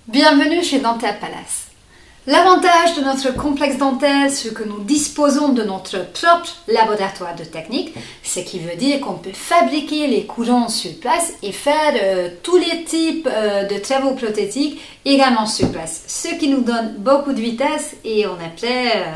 Bienvenue chez Dentaire Palace. L'avantage de notre complexe dentaire, c'est que nous disposons de notre propre laboratoire de technique, ce qui veut dire qu'on peut fabriquer les courants sur place et faire tous les types de travaux prothétiques également sur place, ce qui nous donne beaucoup de vitesse et on est prêt.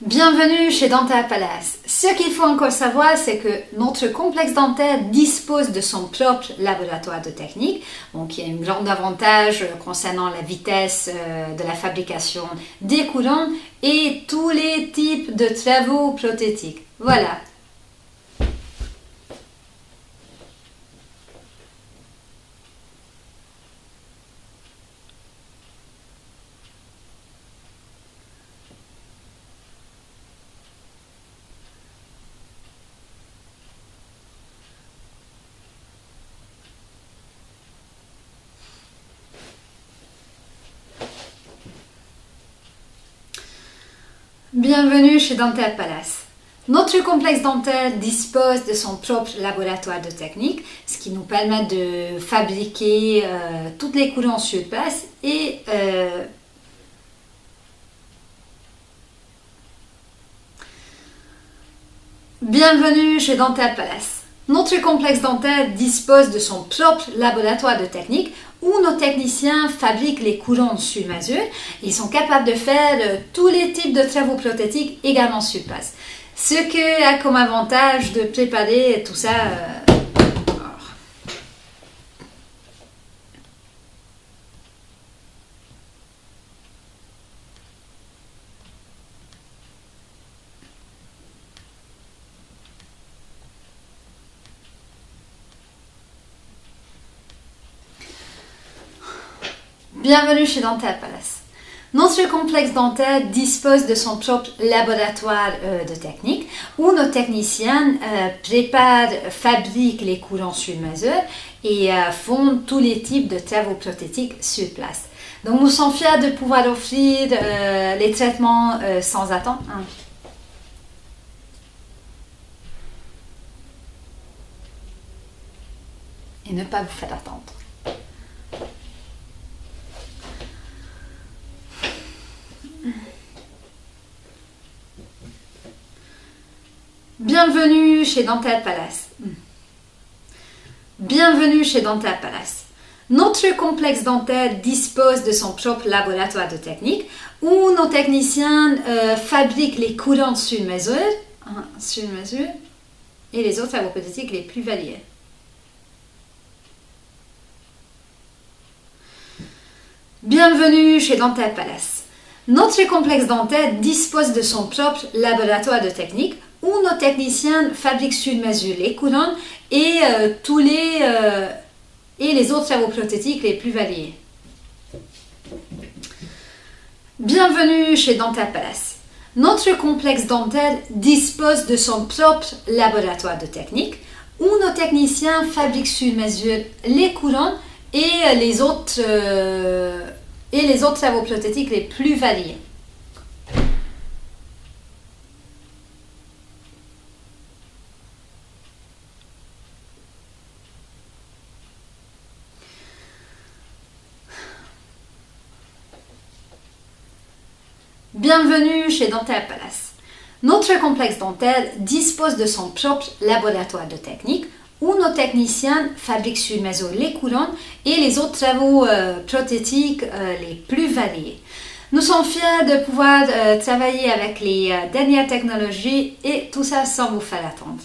Bienvenue chez Dentaire Palace. Ce qu'il faut encore savoir, c'est que notre complexe dentaire dispose de son propre laboratoire de technique. Donc, il y a un grand avantage concernant la vitesse de la fabrication des courants et tous les types de travaux prothétiques. Voilà. Bienvenue chez Dentaire Palace. Notre complexe dentaire dispose de son propre laboratoire de technique, ce qui nous permet de fabriquer toutes les courants sur place et bienvenue chez Dentaire Palace. Notre complexe dentaire dispose de son propre laboratoire de technique où nos techniciens fabriquent les courants sur mesure. Ils sont capables de faire tous les types de travaux prothétiques également sur place. Ce qui a comme avantage de préparer tout ça. Bienvenue chez Dentaire Palace. Notre complexe dentaire dispose de son propre laboratoire de technique où nos techniciens fabriquent les courants sur mesure et font tous les types de travaux prothétiques sur place. Donc nous sommes fiers de pouvoir offrir les traitements sans attente. Et ne pas vous faire attendre. Bienvenue chez Dentaire Palace. Bienvenue chez Dentaire Palace. Notre complexe dentaire dispose de son propre laboratoire de technique où nos techniciens fabriquent les courants sur mesure et les autres travaux prothétiques les plus variés. Bienvenue chez Dentaire Palace. Notre complexe dentaire dispose de son propre laboratoire de technique où nos techniciens fabriquent sur mesure les courants et les autres travaux prothétiques les plus variés. Bienvenue chez Dentaire Palace. Notre complexe dentaire dispose de son propre laboratoire de technique où nos techniciens fabriquent sur mesure les courants et les autres travaux prothétiques les plus variés. Bienvenue chez Dentaire Palace. Notre complexe dentaire dispose de son propre laboratoire de technique où nos techniciens fabriquent sur mesure les courants et les autres travaux prothétiques les plus variés. Nous sommes fiers de pouvoir travailler avec les dernières technologies et tout ça sans vous faire attendre.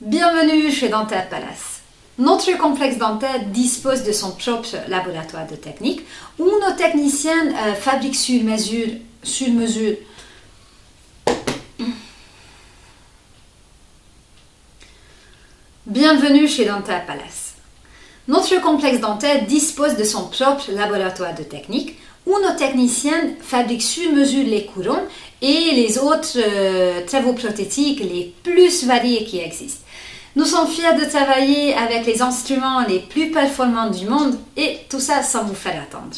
Bienvenue chez Dentaire Palace. Notre complexe dentaire dispose de son propre laboratoire de technique où nos techniciens fabriquent sur mesure. Bienvenue chez Dentaire Palace. Notre complexe dentaire dispose de son propre laboratoire de technique où nos techniciens fabriquent sur mesure les courants et les autres travaux prothétiques les plus variés qui existent. Nous sommes fiers de travailler avec les instruments les plus performants du monde et tout ça sans vous faire attendre.